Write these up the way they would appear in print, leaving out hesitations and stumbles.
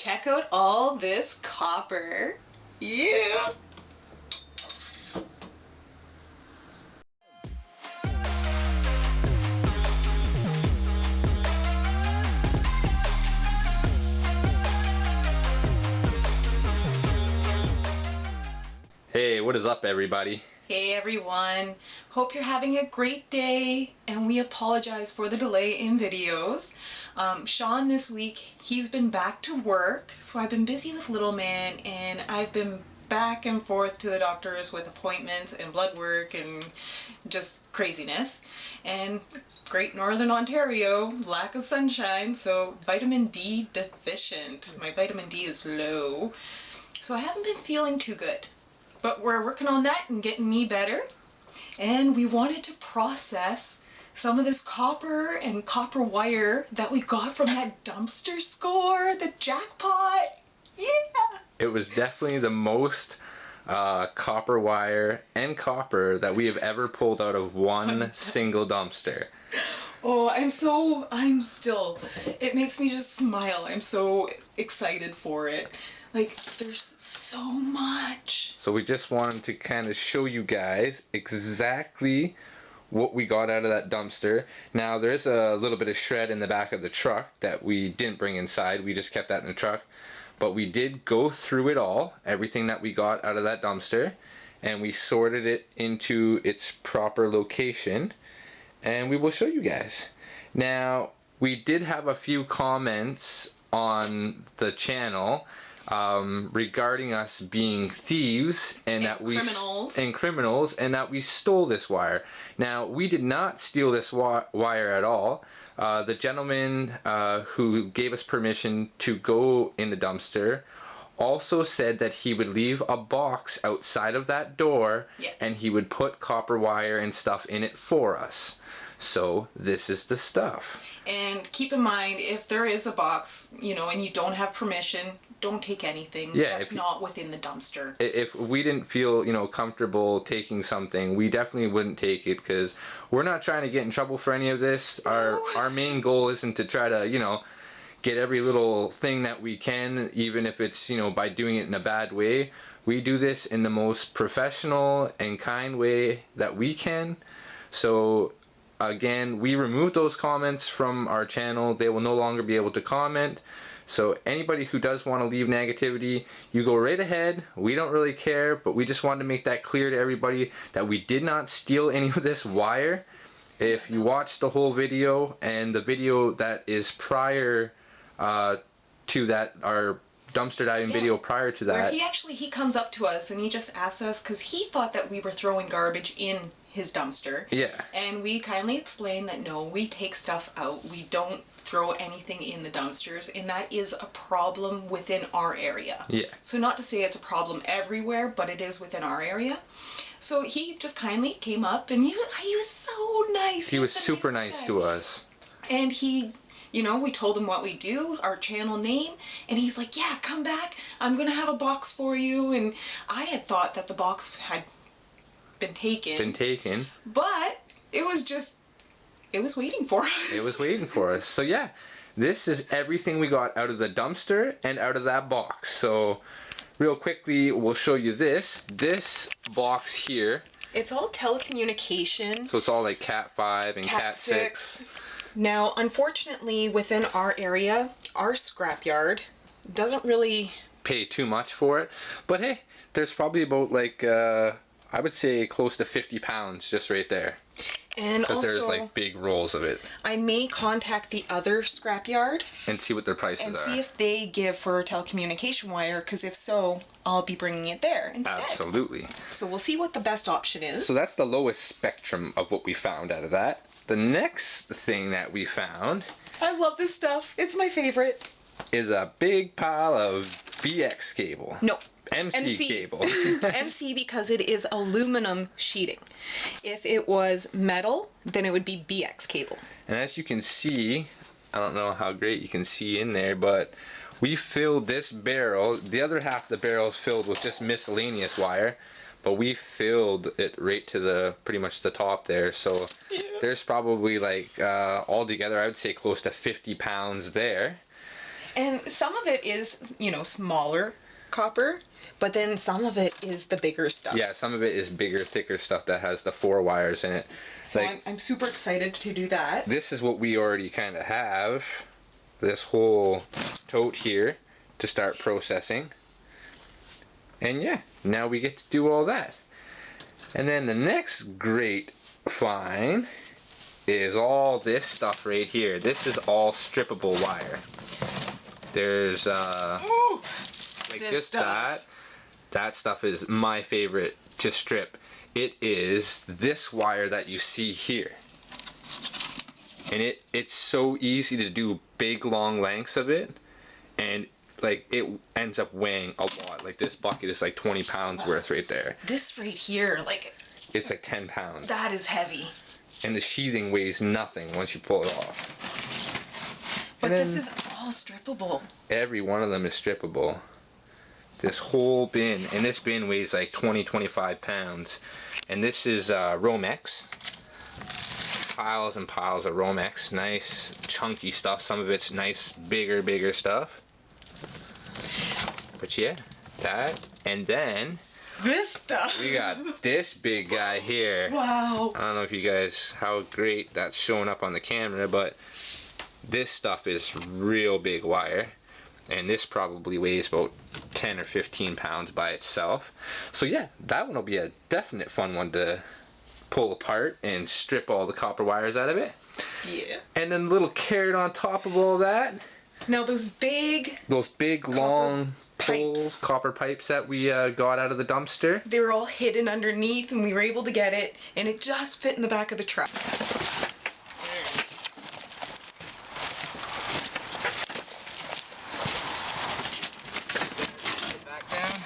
Check out all this copper. Yeah. Hey, what is up, everybody? Hey everyone, hope you're having a great day, and we apologize for the delay in videos. Sean this week, he's been back to work, so I've been busy with little man, and I've been back and forth to the doctors with appointments and blood work and just craziness. And Great Northern Ontario, lack of sunshine, so vitamin D deficient. My vitamin D is low, so I haven't been feeling too good. But we're working on that and getting me better. And we wanted to process some of this copper and copper wire that we got from that dumpster score, the Jackpot. Yeah! It was definitely the most copper wire and copper that we have ever pulled out of one single dumpster. Oh, it makes me just smile. I'm so excited for it. Like, there's so much. So we just wanted to kind of show you guys exactly what we got out of that dumpster. Now, there's a little bit of shred in the back of the truck that we didn't bring inside. We just kept that in the truck. But we did go through it all, everything that we got out of that dumpster, and we sorted it into its proper location, and we will show you guys. Now, we did have a few comments on the channel regarding us being thieves and criminals and that we stole this wire. Now, we did not steal this wire at all. The gentleman who gave us permission to go in the dumpster also said that he would leave a box outside of that door, and he would put copper wire and stuff in it for us. So this is the stuff. And keep in mind, if there is a box, and you don't have permission, don't take anything that's not within the dumpster. If we didn't feel, comfortable taking something, we definitely wouldn't take it, because we're not trying to get in trouble for any of this. No. Our main goal isn't to try to, get every little thing that we can, even if it's, by doing it in a bad way. We do this in the most professional and kind way that we can. So again, we removed those comments from our channel. They will no longer be able to comment. So anybody who does want to leave negativity, you go right ahead. We don't really care, but we just wanted to make that clear to everybody that we did not steal any of this wire. If you watch the whole video and the video that is prior to that, our dumpster diving video prior to that, where he comes up to us and he just asks us, because he thought that we were throwing garbage in his dumpster. Yeah. And we kindly explained that no, we take stuff out. We don't throw anything in the dumpsters, and that is a problem within our area. Yeah. So not to say it's a problem everywhere, but it is within our area. So he just kindly came up, and he was so nice. He was super nice to us. And he, we told him what we do, our channel name, and he's like, yeah, come back. I'm going to have a box for you. And I had thought that the box had been taken. But it was waiting for us. It was waiting for us. So yeah, this is everything we got out of the dumpster and out of that box. So real quickly, we'll show you this. This box here. It's all telecommunication. So it's all like Cat 5 and Cat 6. Now, unfortunately, within our area, our scrapyard doesn't really pay too much for it. But hey, there's probably about like, I would say close to 50 pounds just right there. And because there's like big rolls of it. I may contact the other scrapyard and see what their prices are. And see if they give for telecommunication wire, because if so, I'll be bringing it there instead. Absolutely. So we'll see what the best option is. So that's the lowest spectrum of what we found out of that. The next thing that we found, I love this stuff. It's my favorite. Is a big pile of BX cable. No. MC cable. MC, because it is aluminum sheeting. If it was metal, then it would be BX cable. And as you can see, I don't know how great you can see in there, but we filled this barrel. The other half of the barrel is filled with just miscellaneous wire, but we filled it right to the pretty much the top there. So there's probably like altogether, I would say close to 50 pounds there. And some of it is, you know, smaller copper, but then some of it is the bigger stuff. Yeah, some of it is bigger, thicker stuff that has the 4 wires in it. So like, I'm super excited to do that. This is what we already kind of have. This whole tote here to start processing. And yeah, now we get to do all that. And then the next great find is all this stuff right here. This is all strippable wire. There's Ooh, like this just stuff. that stuff is my favorite to strip. It is this wire that you see here. And it's so easy to do big long lengths of it, and like it ends up weighing a lot. Like this bucket is like 20 pounds worth right there. This right here, like, It's like 10 pounds. that is heavy. And the sheathing weighs nothing once you pull it off. But And this then is all strippable. every one of them is strippable. This whole bin, and this bin weighs like 20-25 pounds. And this is Romex. Piles and piles of Romex. Nice chunky stuff. Some of it's nice bigger stuff. But yeah, that. And then This stuff. we got this big guy here. Wow. I don't know if you guys, how great that's showing up on the camera, but this stuff is real big wire. And this probably weighs about 10 or 15 pounds by itself. So yeah, that one will be a definite fun one to pull apart and strip all the copper wires out of it. Yeah. And then the little carrot on top of all that, Now those big, long poles, pipes. copper pipes that we got out of the dumpster. they were all hidden underneath and we were able to get it and it just fit in the back of the truck. Back down.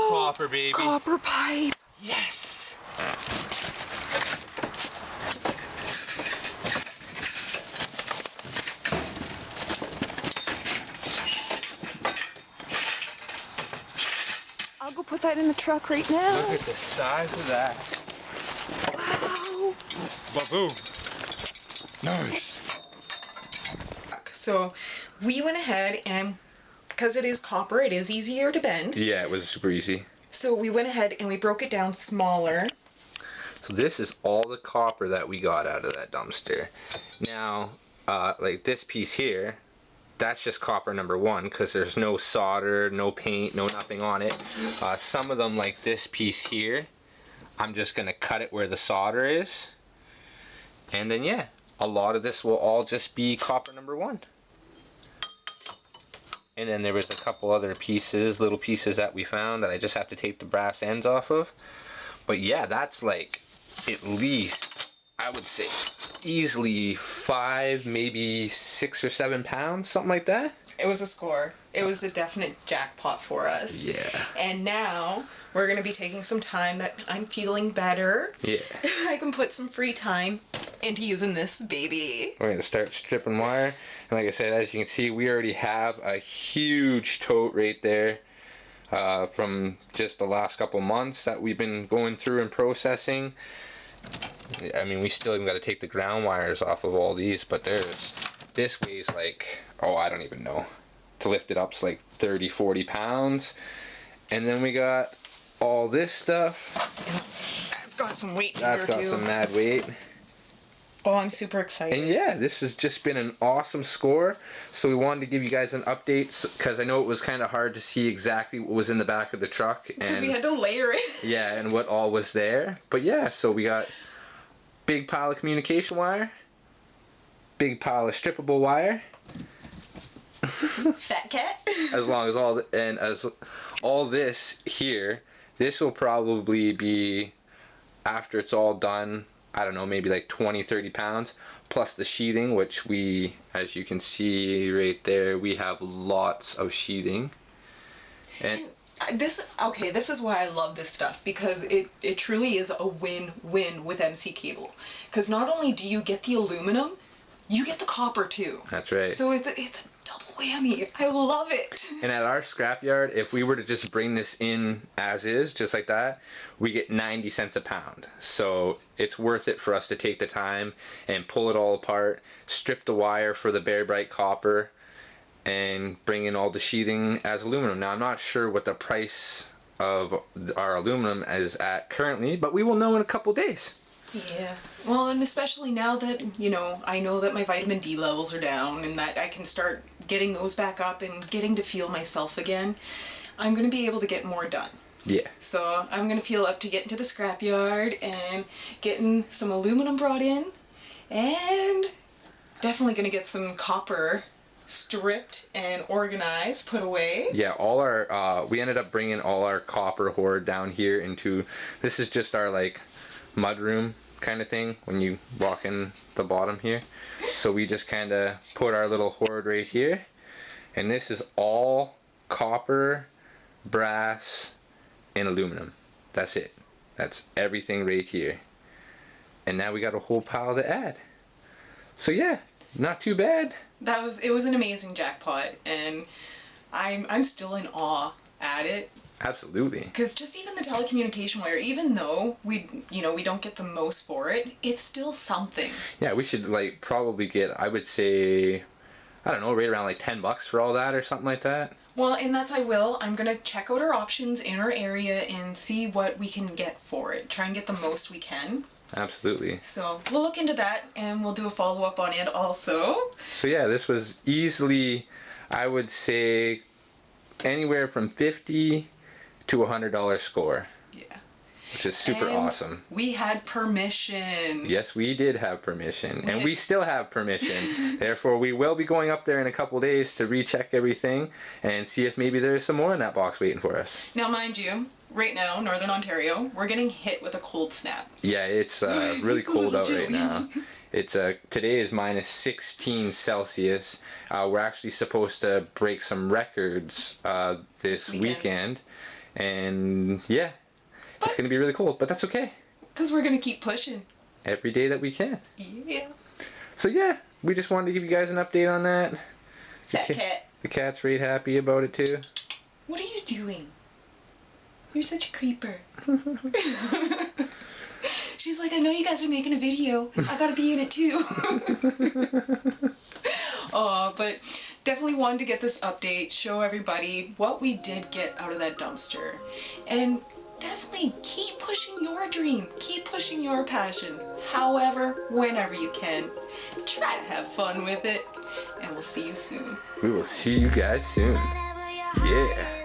Copper, baby. Copper pipe. Yes. I'll go put that in the truck right now. Look at the size of that. Wow. Ba-boom. Nice. So we went ahead and because it is copper, it is easier to bend. Yeah, it was super easy. So we went ahead and we broke it down smaller. So this is all the copper that we got out of that dumpster. Now, like this piece here, that's just copper number 1 because there's no solder, no paint, no nothing on it. Some of them, like this piece here, I'm just gonna cut it where the solder is. And then yeah, a lot of this will all just be copper number 1. And then there was a couple other pieces, little pieces that we found that I just have to take the brass ends off of. But yeah, that's like at least, I would say, easily 5, maybe 6 or 7 pounds, something like that. It was a score. It was a definite jackpot for us. Yeah. And now we're going to be taking some time that I'm feeling better. Yeah. I can put some free time into using this baby. We're gonna start stripping wire. And like I said, as you can see, we already have a huge tote right there from just the last couple months that we've been going through and processing. I mean, we still even got to take the ground wires off of all these, but this weighs like, oh, I don't even know. To lift it up is like 30-40 pounds. And then we got all this stuff. That's got some weight to That's it got too. some mad weight. Oh, I'm super excited. And yeah, this has just been an awesome score. So we wanted to give you guys an update because I know it was kind of hard to see exactly what was in the back of the truck. Because we had to layer it. Yeah, and what all was there. But yeah, so we got big pile of communication wire, big pile of strippable wire. Fat cat. As long as all this here, this will probably be, after it's all done, I don't know, maybe like 20-30 pounds, plus the sheathing, which we, as you can see right there, we have lots of sheathing. And This is why I love this stuff, because it truly is a win-win with MC Cable. Because not only do you get the aluminum, you get the copper too. that's right. So it's a double whammy. I love it. And at our scrapyard, if we were to just bring this in as is, just like that, we get 90 cents a pound. So it's worth it for us to take the time and pull it all apart, strip the wire for the Bare Bright copper, and bring in all the sheathing as aluminum. Now I'm not sure what the price of our aluminum is at currently, but we will know in a couple days. Yeah. Well, and especially now that, I know that my vitamin D levels are down and that I can start getting those back up and getting to feel myself again, I'm going to be able to get more done. Yeah. So I'm going to feel up to getting to the scrapyard and getting some aluminum brought in, and definitely going to get some copper stripped and organized, put away. Yeah, all our we ended up bringing all our copper hoard down here into, this is just our like mud room kind of thing when you walk in the bottom here. So we just kind of put our little hoard right here, and this is all copper, brass, and aluminum. That's it. That's everything right here. And now we got a whole pile to add. So yeah, not too bad. It was an amazing jackpot, and I'm still in awe at it. Absolutely. Because just even the telecommunication wire, even though we don't get the most for it, it's still something. Yeah, we should like probably get, I would say, I don't know, right around like $10 for all that or something like that. Well, and that's I will. I'm gonna check out our options in our area and see what we can get for it. Try and get the most we can. Absolutely. So we'll look into that and we'll do a follow-up on it also. So yeah, this was easily, I would say, anywhere from $50 to $100 score. Yeah. Which is super and awesome. We had permission. Yes, we did have permission, and we still have permission. Therefore, we will be going up there in a couple days to recheck everything and see if maybe there's some more in that box waiting for us. Now, mind you, right now, Northern Ontario, we're getting hit with a cold snap. Yeah, it's really cold out right now. It's today is minus 16 Celsius. We're actually supposed to break some records this weekend, and yeah. It's going to be really cold, but that's okay. Because we're going to keep pushing. Every day that we can. Yeah. So yeah, we just wanted to give you guys an update on that. Fat cat. The cat's really happy about it too. What are you doing? You're such a creeper. She's like, I know you guys are making a video. I gotta be in it too. Oh, but definitely wanted to get this update, show everybody what we did get out of that dumpster. And definitely keep pushing your dream, keep pushing your passion, however, whenever you can. Try to have fun with it, and we'll see you soon. We will see you guys soon. Yeah.